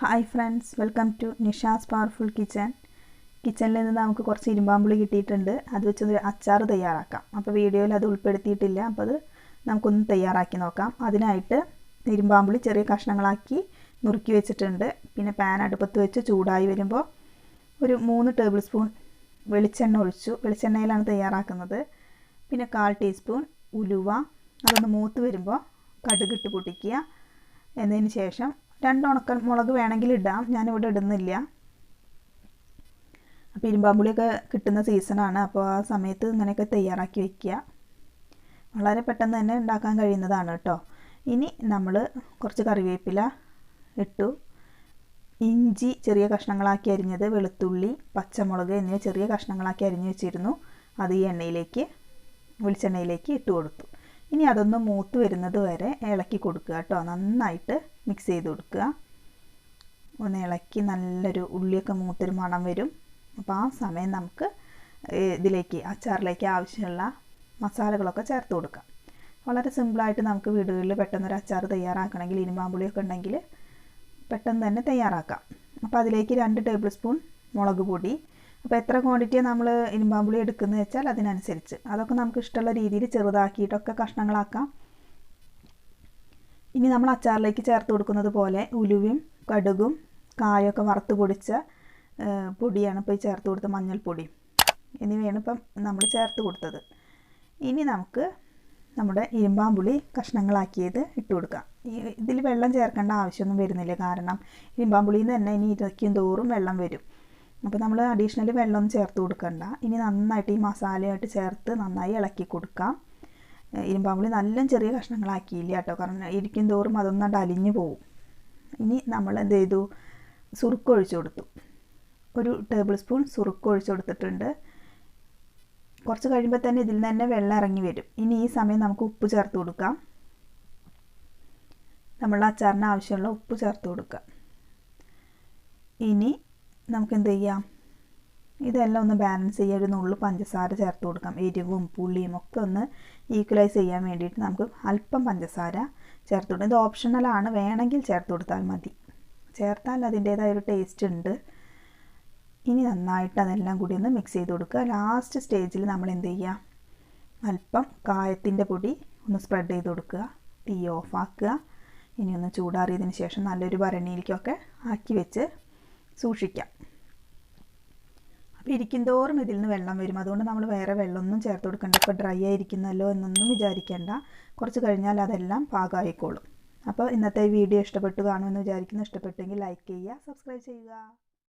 Hi friends, welcome to Nishas Powerful Kitchen. കിച്ചണിൽ നിന്ന് നമുക്ക് കുറച്ച് ഇരുമ്പാമ്പുളി കിട്ടിയിട്ടുണ്ട്. അത് വെച്ച് ഒരു അച്ചാർ തയ്യാറാക്കാം. അപ്പോൾ വീഡിയോയിൽ അത് ഉൾപ്പെടുത്തിയിട്ടില്ല. അപ്പോൾ അത് നമുക്കൊന്ന് തയ്യാറാക്കി നോക്കാം. അതിനായിട്ട് ഇരുമ്പാമ്പുളി ചെറിയ കഷ്ണങ്ങളാക്കി നുറുക്കി വെച്ചിട്ടുണ്ട്. പിന്നെ പാൻ അടുപ്പത്ത് വെച്ച് ചൂടായി വരുമ്പോൾ ഒരു 3 ടേബിൾ സ്പൂൺ വെളിച്ചെണ്ണ ഒഴിച്ചു. വെളിച്ചെണ്ണയിലാണ് തയ്യാറാക്കുന്നത്. പിന്നെ 1/4 ടീസ്പൂൺ ഉലുവ, അതൊന്ന് മൂത്ത് വരുമ്പോൾ കടുകിട്ട് പൊട്ടിക്കുക. എന്നതിന് ശേഷം 2 ഉണക്ക മുളക് വേണമെങ്കിൽ ഇടാം, ഞാനിവിടെ ഇടുന്നില്ല. അപ്പോൾ ഇരുമ്പാമ്പുളിയൊക്കെ കിട്ടുന്ന സീസണാണ്. അപ്പോൾ ആ സമയത്ത് ഇങ്ങനെയൊക്കെ തയ്യാറാക്കി വയ്ക്കുക. വളരെ പെട്ടെന്ന് തന്നെ ഉണ്ടാക്കാൻ കഴിയുന്നതാണ് കേട്ടോ. ഇനി നമ്മൾ കുറച്ച് കറിവേപ്പില ഇട്ടു, ഇഞ്ചി ചെറിയ കഷ്ണങ്ങളാക്കി അരിഞ്ഞത്, വെളുത്തുള്ളി, പച്ചമുളക് എന്നിവ ചെറിയ കഷ്ണങ്ങളാക്കി അരിഞ്ഞ് വെച്ചിരുന്നു. അത് ഈ വെളിച്ചെണ്ണയിലേക്ക് ഇട്ട് കൊടുത്തു. ഇനി അതൊന്ന് മൂത്ത് വരുന്നത് വരെ ഇളക്കി കൊടുക്കുക കേട്ടോ. നന്നായിട്ട് മിക്സ് ചെയ്ത് കൊടുക്കുക. ഒന്ന് ഇളക്കി നല്ലൊരു ഉള്ളിയൊക്കെ മൂത്തൊരു മണം വരും. അപ്പോൾ ആ സമയം നമുക്ക് അച്ചാറിലേക്ക് ആവശ്യമുള്ള മസാലകളൊക്കെ ചേർത്ത് കൊടുക്കാം. വളരെ സിമ്പിളായിട്ട് നമുക്ക് വീടുകളിൽ പെട്ടെന്നൊരു അച്ചാർ തയ്യാറാക്കണമെങ്കിൽ ഇരുമ്പാമ്പുളിയൊക്കെ ഉണ്ടെങ്കിൽ പെട്ടെന്ന് തന്നെ തയ്യാറാക്കാം. അപ്പോൾ അതിലേക്ക് 2 ടേബിൾ സ്പൂൺ മുളക് പൊടി. അപ്പോൾ എത്ര ക്വാണ്ടിറ്റിയാണ് നമ്മൾ ഇരുമ്പാമ്പുളി എടുക്കുന്നത് വെച്ചാൽ അതിനനുസരിച്ച് അതൊക്കെ നമുക്ക് ഇഷ്ടമുള്ള രീതിയിൽ ചെറുതാക്കിയിട്ടൊക്കെ കഷ്ണങ്ങളാക്കാം. ഇനി നമ്മൾ അച്ചാറിലേക്ക് ചേർത്ത് കൊടുക്കുന്നത് പോലെ ഉലുവയും കടുകും കായൊക്കെ വറുത്ത് പൊടിച്ച പൊടിയാണ് ഇപ്പോൾ ചേർത്ത് കൊടുത്ത മഞ്ഞൾപ്പൊടി എന്നിവയാണ് ഇപ്പം നമ്മൾ ചേർത്ത് കൊടുത്തത്. ഇനി നമുക്ക് നമ്മുടെ ഇരുമ്പാമ്പുളി കഷ്ണങ്ങളാക്കിയത് ഇട്ട് കൊടുക്കാം. ഇതിൽ വെള്ളം ചേർക്കേണ്ട ആവശ്യമൊന്നും വരുന്നില്ല, കാരണം ഇരുമ്പാമ്പുളിയിൽ നിന്ന് തന്നെ ഇനി ഇരയ്ക്കും തോറും വെള്ളം വരും. അപ്പോൾ നമ്മൾ അഡീഷണൽ വെള്ളമൊന്നും ചേർത്ത് കൊടുക്കണ്ട. ഇനി നന്നായിട്ട് ഈ മസാലയായിട്ട് ചേർത്ത് നന്നായി ഇളക്കി കൊടുക്കാം. ഇരുമ്പാമ്പുളി നല്ല ചെറിയ കഷ്ണങ്ങളാക്കിയില്ല കേട്ടോ, കാരണം ഇരിക്കും തോറും അതൊന്നും അലിഞ്ഞു പോവും. ഇനി നമ്മൾ എന്ത് ചെയ്തു, സുറുക്ക് ഒഴിച്ചു കൊടുത്തു. 1 ടേബിൾ സ്പൂൺ സുറുക്ക് ഒഴിച്ചു കൊടുത്തിട്ടുണ്ട്. കുറച്ച് കഴിയുമ്പോൾ തന്നെ ഇതിൽ നിന്ന് തന്നെ വെള്ളം ഇറങ്ങി വരും. ഇനി ഈ സമയം നമുക്ക് ഉപ്പ് ചേർത്ത് കൊടുക്കാം. നമ്മളുടെ അച്ചാറിന് ആവശ്യമുള്ള ഉപ്പ് ചേർത്ത് കൊടുക്കാം. ഇനി നമുക്ക് എന്ത് ചെയ്യാം, ഇതെല്ലാം ഒന്ന് ബാലൻസ് ചെയ്യാൻ ഒരു നുള്ളു പഞ്ചസാര ചേർത്ത് കൊടുക്കാം. എരിവും പുളിയും ഒക്കെ ഒന്ന് ഈക്വലൈസ് ചെയ്യാൻ വേണ്ടിയിട്ട് നമുക്ക് അല്പം പഞ്ചസാര ചേർത്ത് കൊടുക്കാം. ഇത് ഓപ്ഷണലാണ്, വേണമെങ്കിൽ ചേർത്ത് കൊടുത്താൽ മതി. ചേർത്താൽ അതിൻ്റേതായ ഒരു ടേസ്റ്റ് ഉണ്ട്. ഇനി നന്നായിട്ട് അതെല്ലാം കൂടി ഒന്ന് മിക്സ് ചെയ്ത് കൊടുക്കുക. ലാസ്റ്റ് സ്റ്റേജിൽ നമ്മൾ എന്ത് ചെയ്യുക, അല്പം കായത്തിൻ്റെ പൊടി ഒന്ന് സ്പ്രെഡ് ചെയ്ത് കൊടുക്കുക. തീ ഓഫാക്കുക. ഇനി ഒന്ന് ചൂടാറിയതിന് ശേഷം നല്ലൊരു ഭരണിയിലേക്കൊക്കെ ആക്കി വെച്ച് സൂക്ഷിക്കാം. അപ്പോൾ ഇരിക്കും തോറും ഇതിൽ നിന്ന് വെള്ളം വരും. അതുകൊണ്ട് നമ്മൾ വേറെ വെള്ളമൊന്നും ചേർത്ത് കൊടുക്കണ്ട. ഇപ്പോൾ ഡ്രൈ ആയിരിക്കുന്നല്ലോ എന്നൊന്നും വിചാരിക്കേണ്ട. കുറച്ച് കഴിഞ്ഞാൽ അതെല്ലാം പാകമായിക്കോളും. അപ്പോൾ ഇന്നത്തെ വീഡിയോ ഇഷ്ടപ്പെട്ടു കാണുമെന്ന് വിചാരിക്കുന്നു. ഇഷ്ടപ്പെട്ടെങ്കിൽ ലൈക്ക് ചെയ്യുക, സബ്സ്ക്രൈബ് ചെയ്യുക.